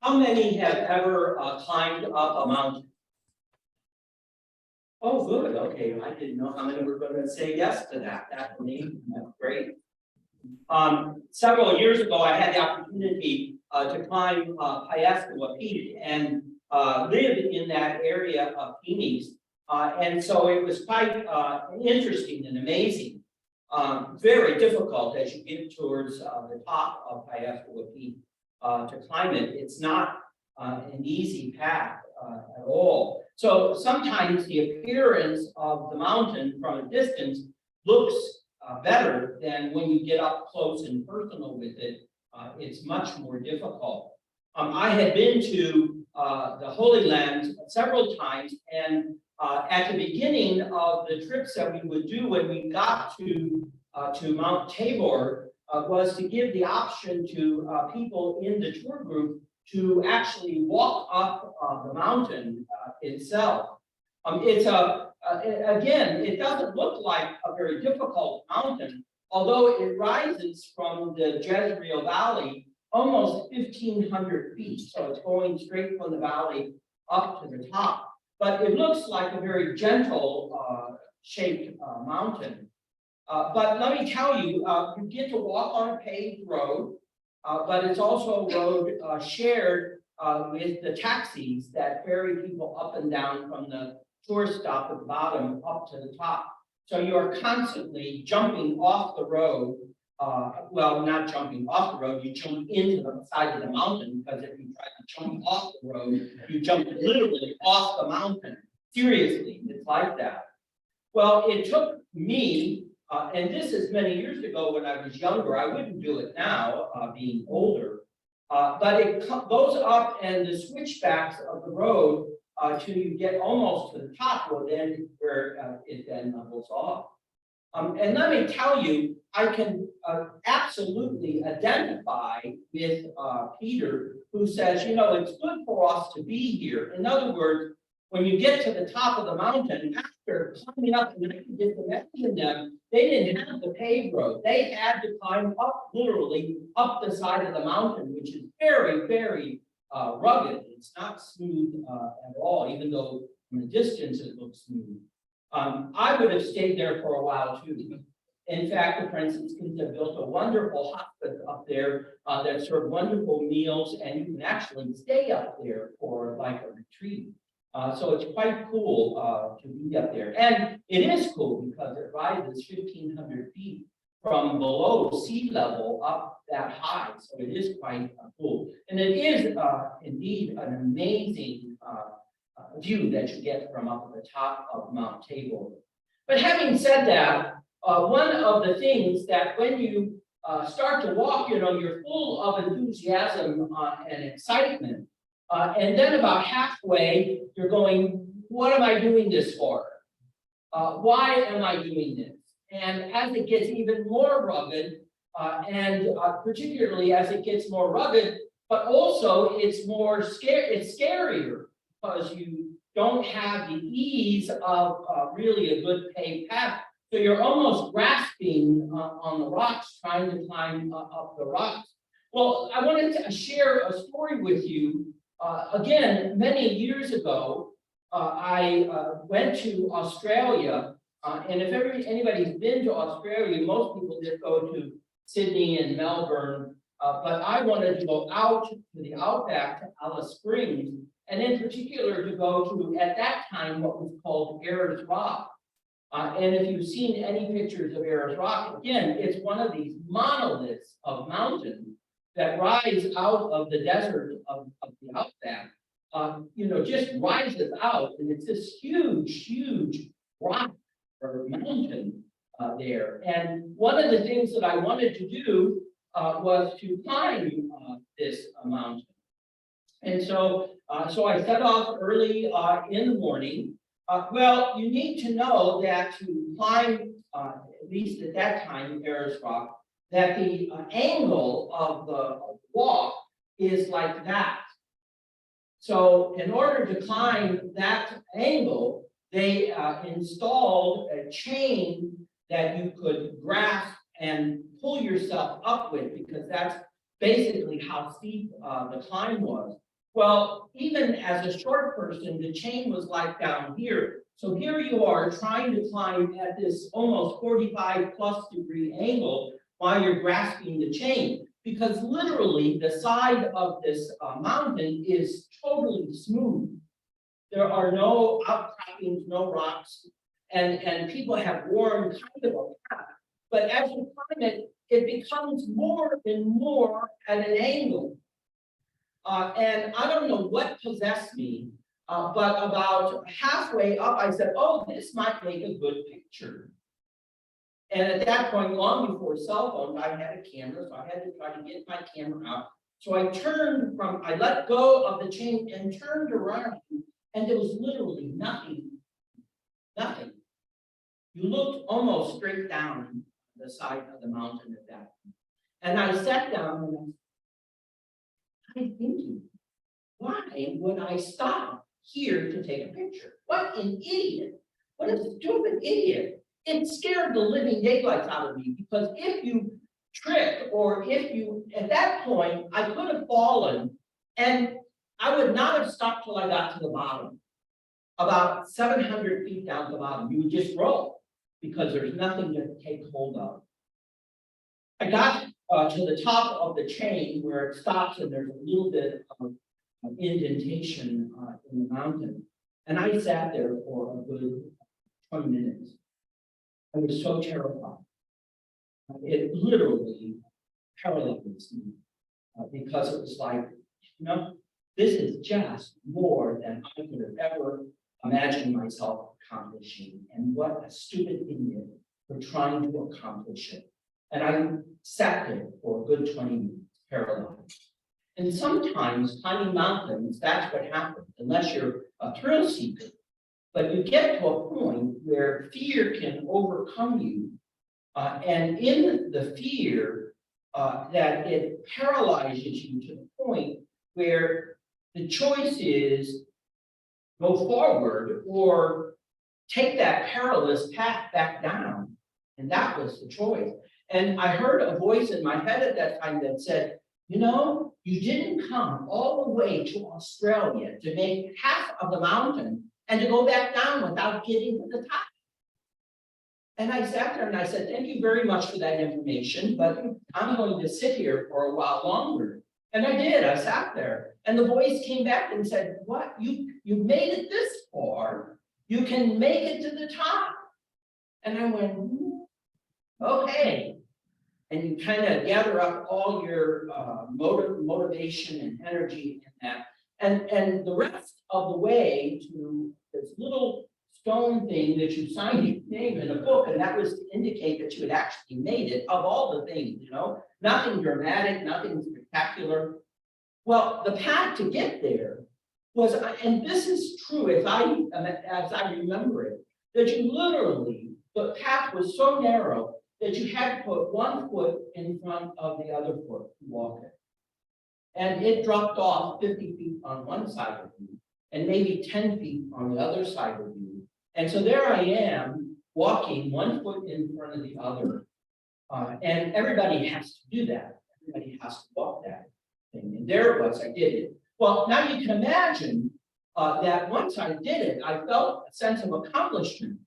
How many have ever climbed up a mountain? Oh, good. Okay, I didn't know how many were going to say yes to that. That's amazing. That's great. Several years ago, I had the opportunity to climb Pyastua Peak and live in that area of Phoenix. And so it was quite interesting and amazing. Very difficult as you get towards the top of Pyastua Peak to climb it. It's not an easy path at all. So sometimes the appearance of the mountain from a distance looks better than when you get up close and personal with it. It's much more difficult. I had been to the Holy Land several times, and at the beginning of the trips that we would do when we got to Mount Tabor was to give the option to people in the tour group to actually walk up the mountain itself. Again, it doesn't look like a very difficult mountain, although it rises from the Jezreel Valley almost 1,500 feet. So it's going straight from the valley up to the top. But it looks like a very gentle shaped mountain. But let me tell you, you get to walk on a paved road, but it's also a road shared with the taxis that ferry people up and down from the tourist stop at the bottom up to the top. So you are constantly jumping off the road. Well, not jumping off the road, you jump into the side of the mountain, because if you try to jump off the road, you jump literally off the mountain. Seriously, it's like that. Well, it took me, and this is many years ago when I was younger, I wouldn't do it now, being older, but it goes up, and the switchbacks of the road till you get almost to the top, well, then where it then levels off. And let me tell you, I can absolutely identify with Peter, who says, you know, it's good for us to be here. In other words, when you get to the top of the mountain, after climbing up, and I can just imagine them, they didn't have the paved road. They had to climb up, literally, up the side of the mountain, which is very, very rugged. It's not smooth at all, even though from a distance it looks smooth. I would have stayed there for a while too. In fact, the Franciscans have built a wonderful hospice up there that serve wonderful meals, and you can actually stay up there for like a retreat. So it's quite cool to be up there. And it is cool because it rises 1,500 feet from below sea level up that high. So it is quite cool. And it is indeed an amazing view that you get from up at the top of Mount Tabor. But having said that, one of the things that when you start to walk, you know, you're full of enthusiasm and excitement. And then about halfway, you're going, what am I doing this for? Why am I doing this? And as it gets even more rugged, and particularly as it gets more rugged, but also it's more it's scarier because you don't have the ease of really a good paved path. So you're almost grasping on the rocks, trying to climb up the rocks. Well, I wanted to share a story with you. Again, many years ago, I went to Australia, and if anybody's been to Australia, most people just go to Sydney and Melbourne, but I wanted to go out to the outback to Alice Springs, and in particular to go to, at that time, what was called Ayers Rock. And if you've seen any pictures of Ayers Rock, again, it's one of these monoliths of mountains that rise out of the desert of the outback, you know, just rises out, and it's this huge, huge rock or mountain there. And one of the things that I wanted to do was to climb this mountain. And so, so I set off early in the morning. Well, you need to know that to climb, at least at that time, Ayers Rock, that the angle of the walk is like that. So in order to climb that angle, they installed a chain that you could grasp and pull yourself up with, because that's basically how steep the climb was. Well, even as a short person, the chain was like down here. So here you are trying to climb at this almost 45+ degree angle while you're grasping the chain. Because literally the side of this mountain is totally smooth. There are no outcroppings, no rocks, and people have worn kind of a path. But as you climb it, it becomes more and more at an angle. And I don't know what possessed me, but about halfway up, I said, oh, this might make a good picture. And at that point, long before cell phones, I had a camera, so I had to try to get my camera out. So I let go of the chain and turned around, and there was literally nothing. You looked almost straight down the side of the mountain at that point. And I sat down and I'm thinking, why would I stop here to take a picture? What an idiot. What a stupid idiot. It scared the living daylights out of me, because if you tripped, or if you, at that point, I could have fallen and I would not have stopped till I got to the bottom. About 700 feet down the bottom, you would just roll because there's nothing to take hold of. I got to the top of the chain where it stops, and there's a little bit of indentation in the mountain. And I sat there for a good 20 minutes. I was so terrified. It literally paralyzed me because it was like, this is just more than I could have ever imagined myself accomplishing. And what a stupid idiot for trying to accomplish it. And I sat there for a good 20 minutes, paralyzed. And sometimes climbing mountains, that's what happens, unless you're a thrill seeker. But you get to a point where fear can overcome you. And in the fear, that it paralyzes you to the point where the choice is go forward or take that perilous path back down. And that was the choice. And I heard a voice in my head at that time that said, you didn't come all the way to Australia to make half of the mountain and to go back down without getting to the top. And I sat there and I said, thank you very much for that information, but I'm going to sit here for a while longer. And I did, I sat there. And the voice came back and said, what, you made it this far, you can make it to the top. And I went, okay. And you kind of gather up all your motivation and energy in that. And the rest of the way to this little stone thing that you signed your name in a book, and that was to indicate that you had actually made it, of all the things, nothing dramatic, nothing spectacular. Well, the path to get there was, and this is true as I remember it, that you literally, the path was so narrow that you had to put one foot in front of the other foot to walk it. And it dropped off 50 feet on one side of you and maybe 10 feet on the other side of you. And so there I am walking one foot in front of the other. And everybody has to do that. Everybody has to walk that thing. And there it was, I did it. Well, now you can imagine that once I did it, I felt a sense of accomplishment.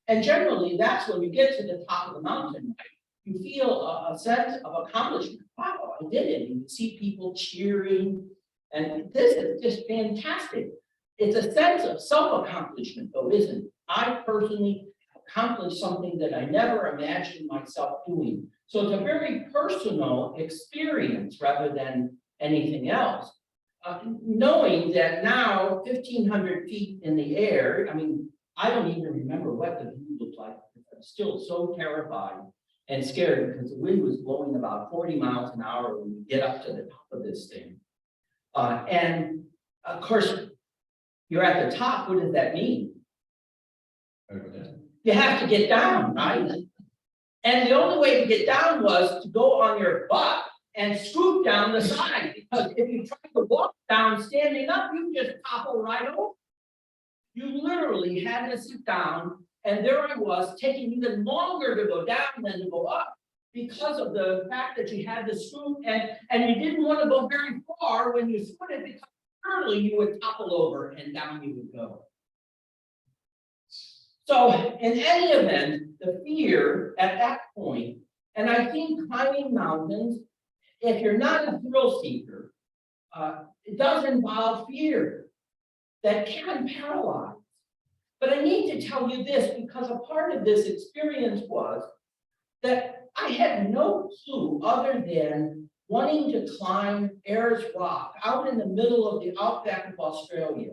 And generally, that's when you get to the top of the mountain, you feel a sense of accomplishment. Wow, I did it. And you see people cheering. And this is just fantastic. It's a sense of self-accomplishment, though, isn't it? I personally accomplished something that I never imagined myself doing. So it's a very personal experience rather than anything else. Knowing that now, 1,500 feet in the air, I don't even remember what the view looked like. I'm still so terrified and scared because the wind was blowing about 40 miles an hour when we get up to the top of this thing. And of course, you're at the top. What does that mean? You have to get down, right? And the only way to get down was to go on your butt and scoop down the side, because if you try to walk down standing up, you just topple right over. You literally had to sit down, and there I was, taking even longer to go down than to go up because of the fact that you had to scoot, and you didn't want to go very far when you scooted because surely you would topple over and down you would go. So in any event, the fear at that point, and I think climbing mountains, if you're not a thrill seeker, it does involve fear that can paralyze. But I need to tell you this because a part of this experience was that I had no clue other than wanting to climb Ayers Rock out in the middle of the outback of Australia.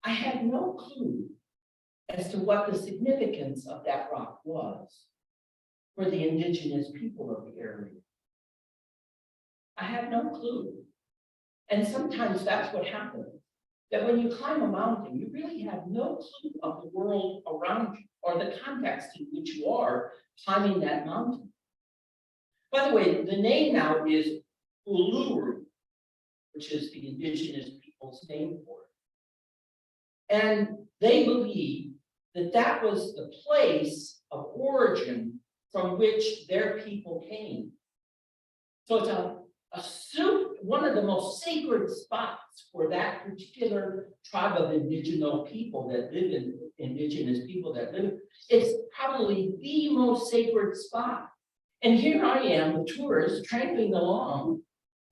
I had no clue as to what the significance of that rock was for the indigenous people of the area. I had no clue. And sometimes that's what happens. That when you climb a mountain, you really have no clue of the world around you or the context in which you are climbing that mountain. By the way, the name now is Uluru, which is the indigenous people's name for it. And they believe that that was the place of origin from which their people came. So it's one of the most sacred spots for that particular tribe of indigenous people that live in it's probably the most sacred spot. And here I am, a tourist, tramping along,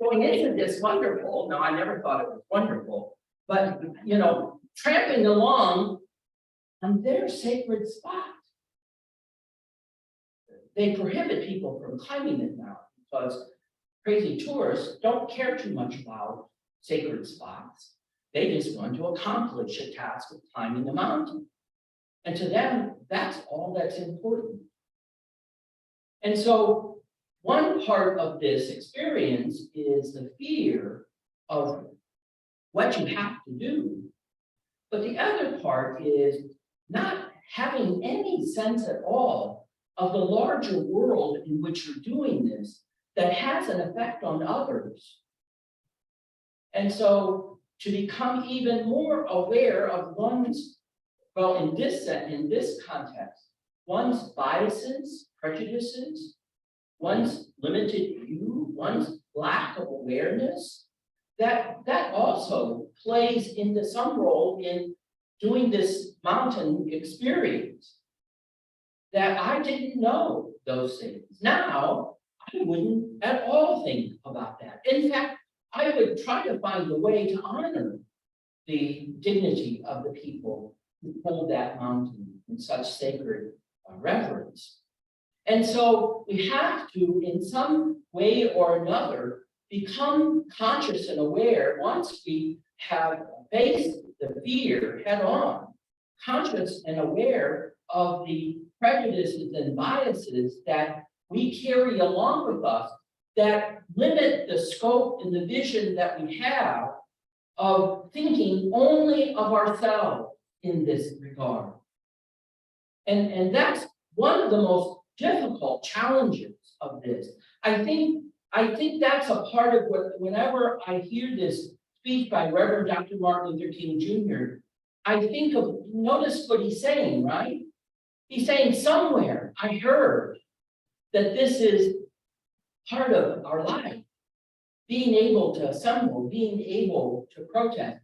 going into this wonderful, no, I never thought it was wonderful, but tramping along on their sacred spot. They prohibit people from climbing it now because crazy tourists don't care too much about sacred spots. They just want to accomplish a task of climbing the mountain. And to them, that's all that's important. And so one part of this experience is the fear of what you have to do. But the other part is not having any sense at all of the larger world in which you're doing this that has an effect on others. And so to become even more aware of one's, well, in this context, one's biases, prejudices, one's limited view, one's lack of awareness, that also plays into some role in doing this mountain experience. That I didn't know those things. Now, I wouldn't at all think about that. In fact, I would try to find a way to honor the dignity of the people who hold that mountain in such sacred reverence. And so we have to, in some way or another, become conscious and aware once we have faced the fear head on, conscious and aware of the prejudices and biases that we carry along with us that limit the scope and the vision that we have of thinking only of ourselves in this regard. And that's one of the most difficult challenges of this. I think that's a part of what, whenever I hear this speech by Reverend Dr. Martin Luther King Jr., I think of, notice what he's saying, right? He's saying somewhere I heard that this is part of our life, being able to assemble, being able to protest.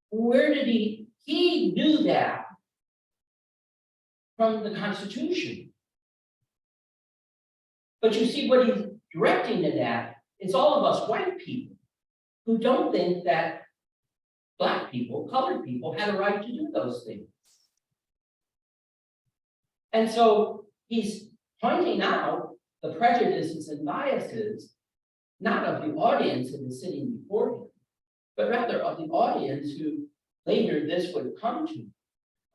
Where did he knew that from the Constitution. But you see what he's directing it at is all of us white people who don't think that Black people, colored people had a right to do those things. And so he's pointing out the prejudices and biases, not of the audience who is sitting before him, but rather of the audience who later this would come to,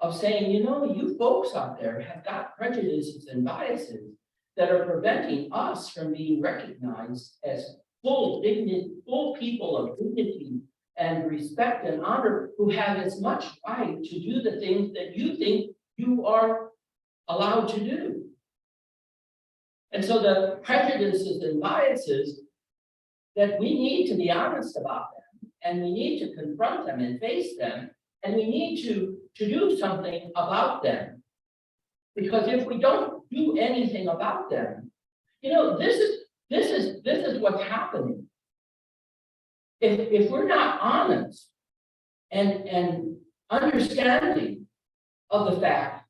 of saying, you folks out there have got prejudices and biases that are preventing us from being recognized as full people of dignity and respect and honor, who have as much right to do the things that you think you are allowed to do. And so the prejudices and biases that we need to be honest about them, and we need to confront them and face them, and we need to do something about them. Because if we don't do anything about them, this is what's happening. if we're not honest and understanding of the fact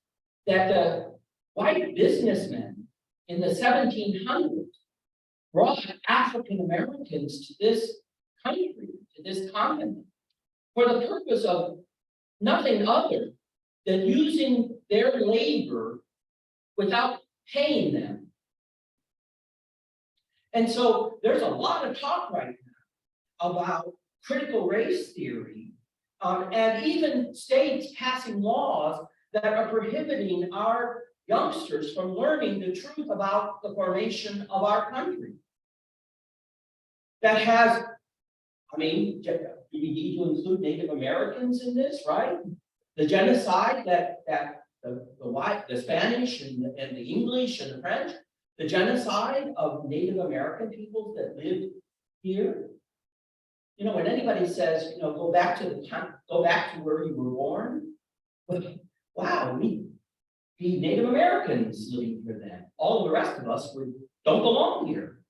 that the white businessmen in the 1700s brought African Americans to this country, to this continent, for the purpose of nothing other than using their labor without paying them. And so there's a lot of talk right now about critical race theory, and even states passing laws that are prohibiting our youngsters from learning the truth about the formation of our country. That has, I mean, do we need to include Native Americans in this, right? The genocide that the white, the Spanish and the English and the French, the genocide of Native American peoples that lived here. You know, when anybody says, you know, go back to where you were born, wow, we be Native Americans living here then. All the rest of us don't belong here.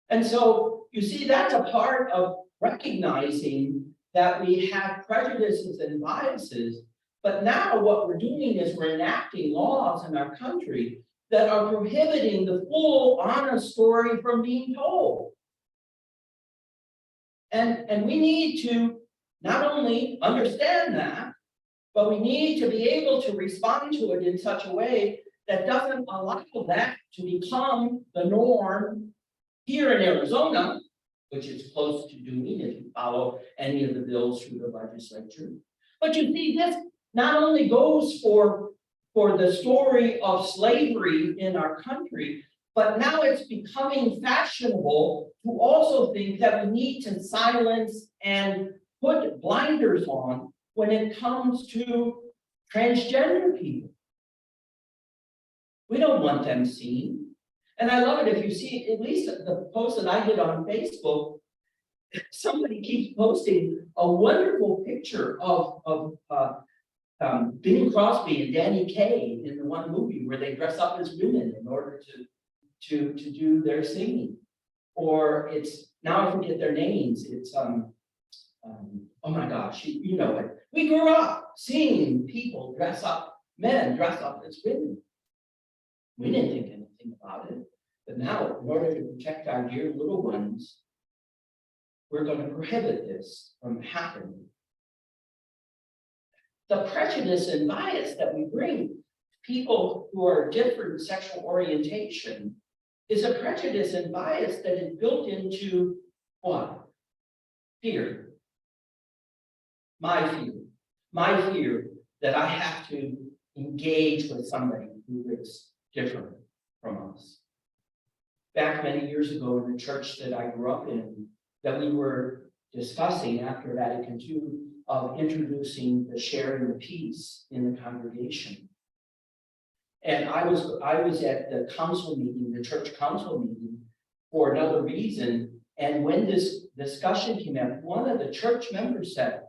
And so you see, that's a part of recognizing that we have prejudices and biases, but now what we're doing is we're enacting laws in our country that are prohibiting the full, honest story from being told. And we need to not only understand that, but we need to be able to respond to it in such a way that doesn't allow that to become the norm here in Arizona, which is close to doing if you follow any of the bills through the legislature. But you see, this not only goes for the story of slavery in our country, but now it's becoming fashionable to also think that we need to silence and put blinders on when it comes to transgender people. We don't want them seen. And I love it if you see, at least the post that I did on Facebook, somebody keeps posting a wonderful picture of Bing Crosby and Danny Kaye in the one movie where they dress up as women in order to do their singing. Or it's, now I forget their names, it's oh my gosh, you know it. We grew up seeing people men dress up as women. We didn't think anything about it. But now, in order to protect our dear little ones, we're going to prohibit this from happening. The prejudice and bias that we bring to people who are different sexual orientation is a prejudice and bias that is built into what? Fear. My fear that I have to engage with somebody who is different from us. Back many years ago in the church that I grew up in, that we were discussing after Vatican II of introducing the sharing of peace in the congregation. And I was at the council meeting, the church council meeting, for another reason. And when this discussion came up, one of the church members said,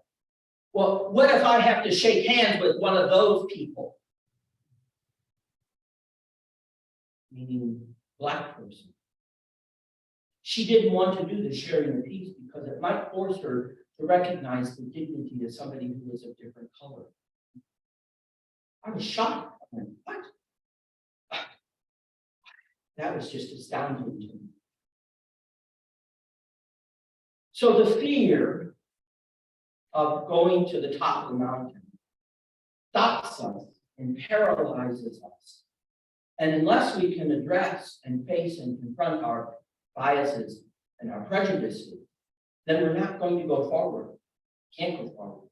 well, what if I have to shake hands with one of those people? Meaning Black person. She didn't want to do the sharing of peace because it might force her to recognize the dignity of somebody who was of different color. I was shocked. I went, what? That was just astounding to me. So the fear of going to the top of the mountain stops us and paralyzes us. And unless we can address and face and confront our biases and our prejudices, then we're not going to go forward. Can't go forward.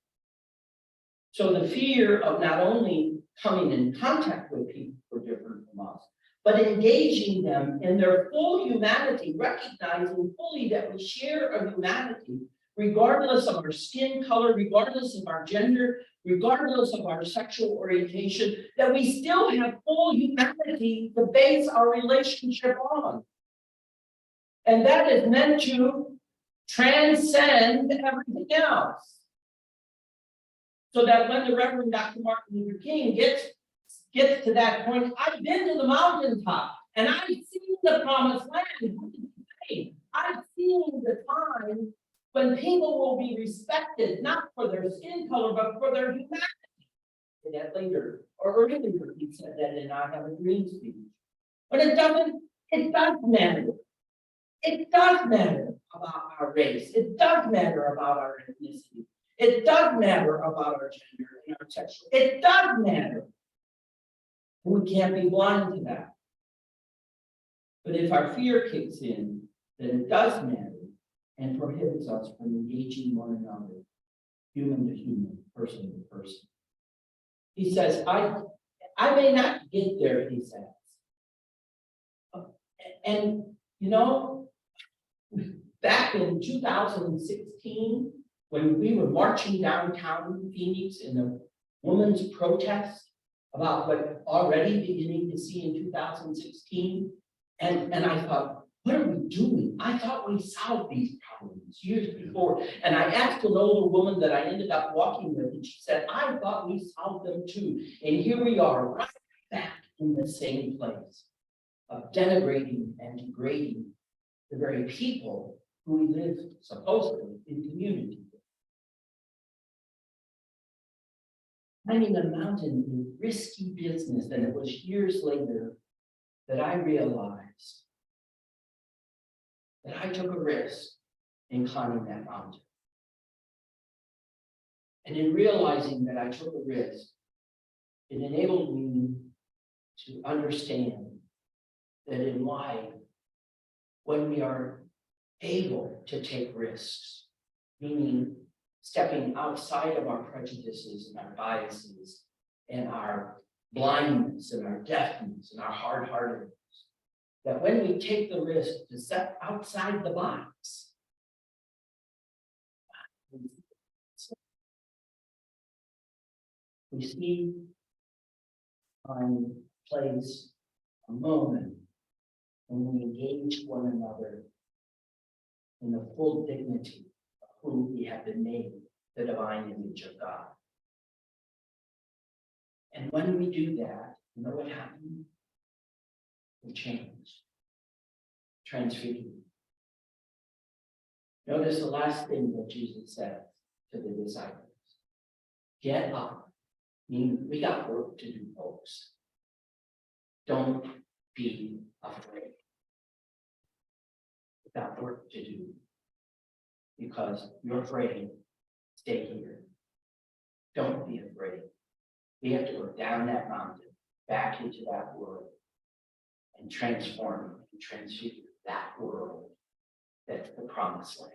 So the fear of not only coming in contact with people who are different from us, but engaging them in their full humanity, recognizing fully that we share a humanity, regardless of our skin color, regardless of our gender, regardless of our sexual orientation, that we still have full humanity to base our relationship on. And that is meant to transcend everything else. So that when the Reverend Dr. Martin Luther King gets to that point, I've been to the mountaintop and I've seen the promised land. What did he say? I've seen the when people will be respected, not for their skin color, but for their humanity. That later, or earlier, he said that in I Have a Dream speech. But it does matter. It does matter about our race. It does matter about our ethnicity. It does matter about our gender and our sexual. It does matter. And we can't be blind to that. But if our fear kicks in, then it does matter and prohibits us from engaging one another, human to human, person to person. He says, I may not get there, he says. And, you know, back in 2016, when we were marching downtown Phoenix in a women's protest about what already beginning to see in 2016, and I thought, what are we doing? I thought we solved these problems years before. And I asked an older woman that I ended up walking with, and she said, I thought we solved them too. And here we are, right back in the same place of denigrating and degrading the very people who we live supposedly in community with. Climbing a mountain is risky business, and it was years later that I realized that I took a risk in climbing that mountain. And in realizing that I took a risk, it enabled me to understand that in life, when we are able to take risks, meaning stepping outside of our prejudices and our biases and our blindness and our deafness and our hard-heartedness, that when we take the risk to step outside the box, we see time, place, a moment when we engage one another in the full dignity of who we have been made, the divine image of God. And when we do that, you know what happens? We change, transfigured. Notice the last thing that Jesus said to the disciples. Get up. Meaning we got work to do, folks. Don't be afraid. We got work to do. Because you're afraid, stay here. Don't be afraid. We have to go down that mountain, back into that world, and transform and transfigure that world that's the promised land.